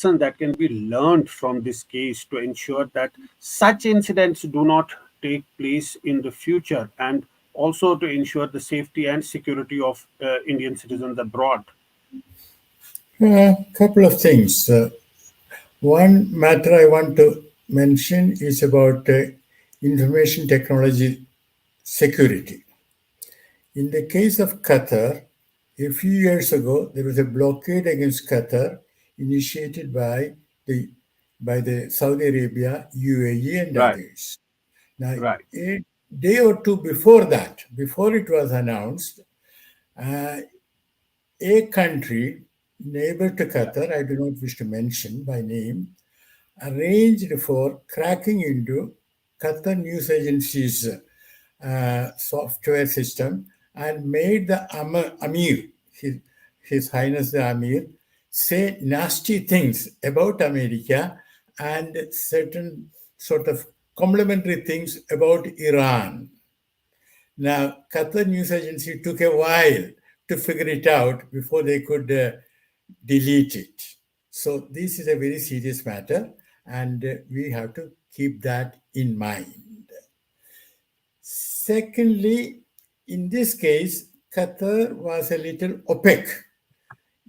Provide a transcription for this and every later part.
that can be learned from this case to ensure that such incidents do not take place in the future, and also to ensure the safety and security of Indian citizens abroad? A couple of things. One matter I want to mention is about information technology security. In the case of Qatar, a few years ago, there was a blockade against Qatar initiated the by the Saudi Arabia, UAE, and Right, others. Now, right, a day or two before that, before it was announced, uh, a country neighbor to Qatar, I do not wish to mention by name, arranged for cracking into Qatar news agency's software system and made the Amir, His Highness the Amir, say nasty things about America and certain sort of complimentary things about Iran. Now, Qatar News Agency took a while to figure it out before they could delete it. So, this is a very serious matter, and we have to keep that in mind. Secondly, in this case, Qatar was a little opaque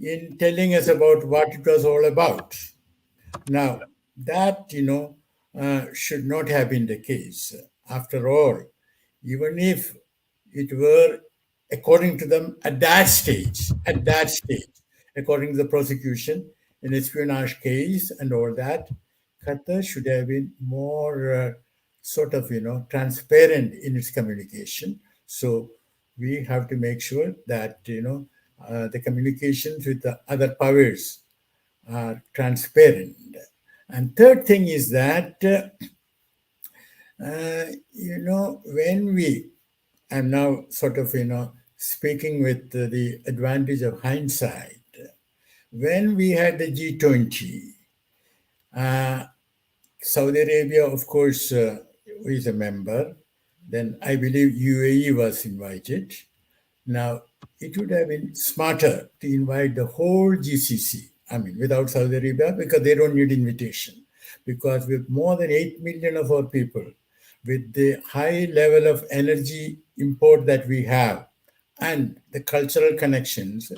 in telling us about what it was all about. Now, that, should not have been the case. After all, even if it were according to them at that stage, according to the prosecution, an espionage case and all that, Qatar should have been more sort of, transparent in its communication. So we have to make sure that, the communications with the other powers are transparent. And third thing is that, when I'm now sort of, speaking with the advantage of hindsight, when we had the G20, uh, Saudi Arabia, of course, is a member. Then I believe UAE was invited. Now, it would have been smarter to invite the whole GCC, I mean, without Saudi Arabia, because they don't need invitation. Because with more than 8 million of our people, with the high level of energy import that we have, and the cultural connections,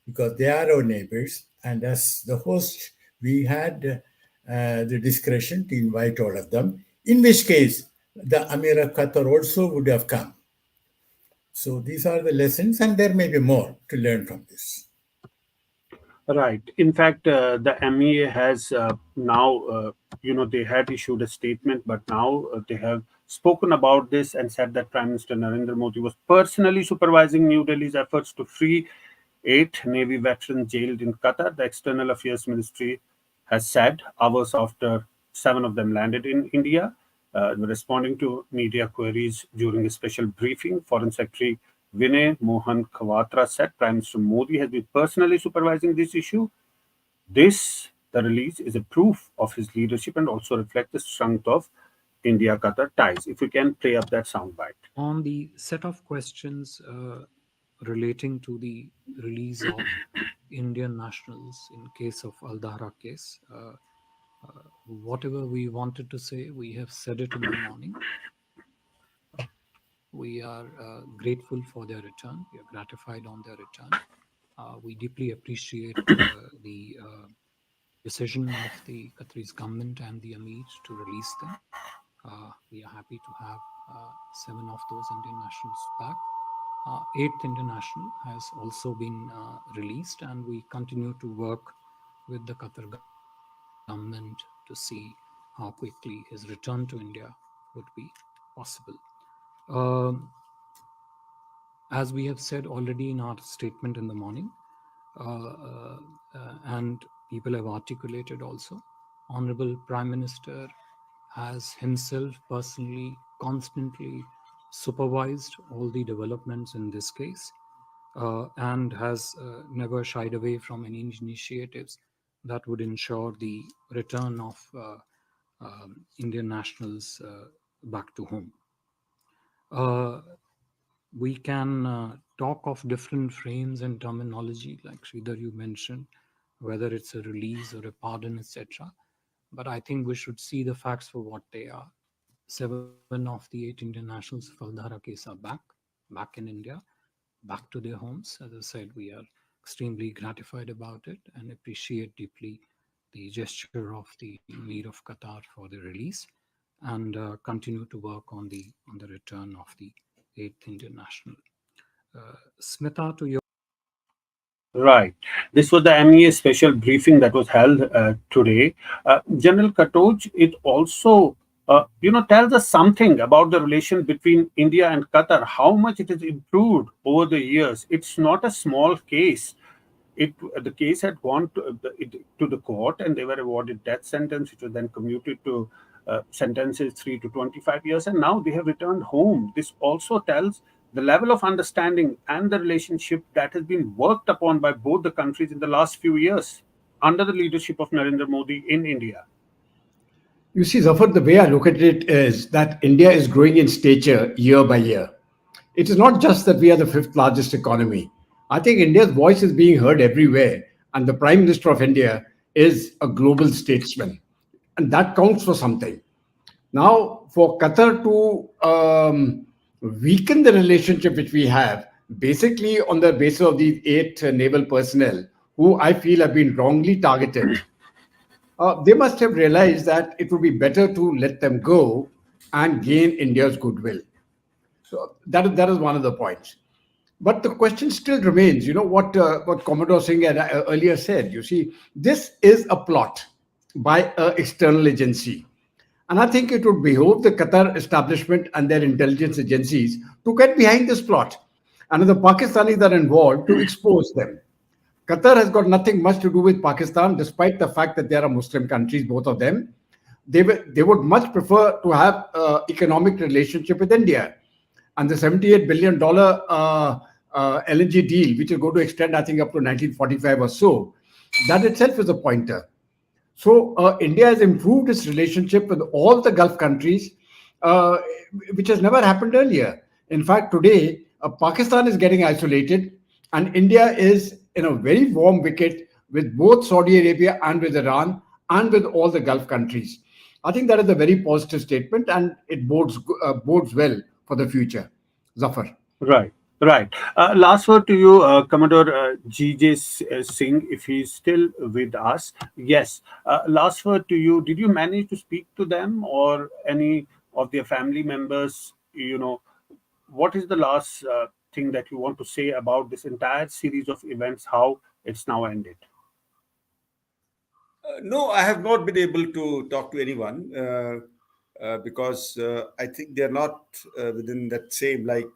because they are our neighbors, and as the host, we had the discretion to invite all of them, in which case the Amir of Qatar also would have come. So these are the lessons, and there may be more to learn from this. right. In fact, the MEA has now, they had issued a statement, but now they have spoken about this and said that Prime Minister Narendra Modi was personally supervising New Delhi's efforts to free 8 Navy veterans jailed in Qatar. The External Affairs Ministry has said hours after 7 of them landed in India. Responding to media queries during a special briefing, Foreign Secretary Vinay Mohan Khawatra said Prime Minister Modi has been personally supervising this issue. The release, is a proof of his leadership and also reflects the strength of India-Qatar ties. If we can play up that soundbite. On the set of questions relating to the release of Indian nationals in case of Al Dahra case, whatever we wanted to say, we have said it in the morning. We are grateful for their return. We are gratified on their return. We deeply appreciate the decision of the Qataris government and the Amir to release them. We are happy to have 7 of those Indian nationals back. 8th Indian national has also been released, and we continue to work with the Qatar government to see how quickly his return to India would be possible. Um, as we have said already in our statement in the morning, and people have articulated also, Honorable Prime Minister has himself personally, constantly supervised all the developments in this case, and has never shied away from any initiatives that would ensure the return of Indian nationals back to home. Uh, we can talk of different frames and terminology, like Sridhar, you mentioned. whether it's a release or a pardon, etc. But I think we should see the facts for what they are. 7 of the 8 Indian nationals of Al Dahra case are back in India, back to their homes. As I said, we are extremely gratified about it and appreciate deeply the gesture of the Emir of Qatar for the release, and continue to work on the return of the eighth Indian national. Smita, to your Right. This was the MEA special briefing that was held today. General Katoj, it also, tells us something about the relation between India and Qatar, how much it has improved over the years. It's not a small case. The case had gone to the court, and they were awarded death sentence, which was then commuted to sentences 3 to 25 years, and now they have returned home. This also tells the level of understanding and the relationship that has been worked upon by both the countries in the last few years under the leadership of Narendra Modi in India. You see, Zafar, the way I look at it is that India is growing in stature year by year. It is not just that we are the fifth largest economy. I think India's voice is being heard everywhere, and the Prime Minister of India is a global statesman, and that counts for something. Now, for Qatar to weaken the relationship which we have, basically on the basis of these 8 naval personnel who I feel have been wrongly targeted, they must have realized that it would be better to let them go and gain India's goodwill. So that is one of the points. But the question still remains. You know what Commodore Singh had earlier said. You see, this is a plot by an external agency, and I think it would behoove the Qatar establishment and their intelligence agencies to get behind this plot, and if the Pakistanis are involved, to expose them. Qatar has got nothing much to do with Pakistan, despite the fact that they are a Muslim countries, both of them. They would much prefer to have economic relationship with India. And the $78 billion LNG deal, which is going to extend, I think, up to 1945 or so, that itself is a pointer. So India has improved its relationship with all the Gulf countries, uh, which has never happened earlier. In fact, today Pakistan is getting isolated, and India is in a very warm wicket with both Saudi Arabia and with Iran and with all the Gulf countries. I think that is a very positive statement, and it bodes well for the future. Zafar. Right, right. Last word to you, Commodore G.J. Singh, if he's still with us. Yes. Last word to you. Did you manage to speak to them or any of their family members? What is the last thing that you want to say about this entire series of events, how it's now ended? No, I have not been able to talk to anyone because I think they're not within that same, like,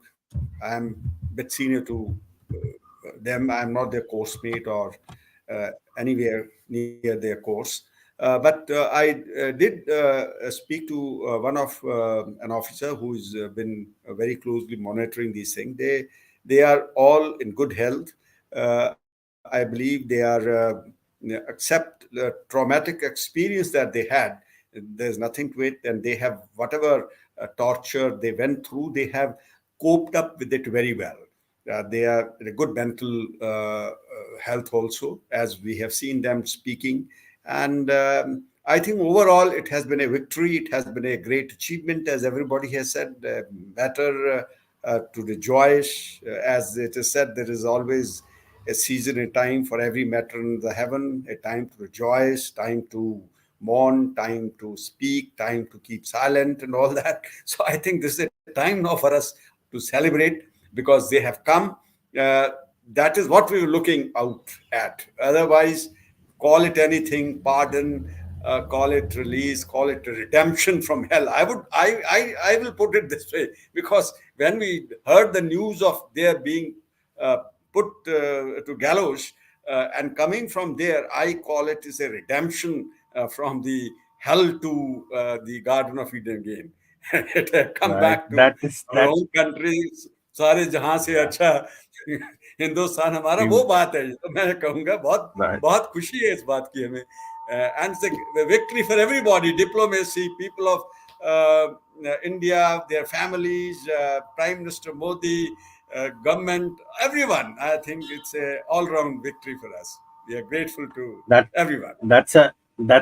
I'm a bit senior to them. I'm not their course mate or anywhere near their course. But I did speak to one of an officer who's been very closely monitoring these things. They are all in good health. I believe they are accept the traumatic experience that they had. There's nothing to it, and they have whatever torture they went through. They have coped up with it very well. They are in a good mental health also, as we have seen them speaking. And I think overall it has been a victory. It has been a great achievement, as everybody has said. Matter to rejoice. As it is said, there is always a season, a time for every matter in the heaven, a time to rejoice, time to mourn, time to speak, time to keep silent, and all that. So I think this is a time now for us to celebrate because they have come. Uh, that is what we were looking out at. Otherwise, call it anything, pardon, call it release, call it a redemption from hell. I will put it this way, because when we heard the news of their being uh, put to gallows and coming from there, I call it is a redemption from the hell to the Garden of Eden again. It had come Right. back to That is our that's own country. सारे जहां से yeah. अच्छा हिंदुस्तान हमारा, वो We, बात है, तो मैं कहूँगा बहुत right. बहुत खुशी है इस बात की हमें. And it's a victory for everybody, diplomacy, people of India, their families, Prime Minister Modi, government, everyone. I think it's a all-round victory for us. We are grateful to That everyone. that's a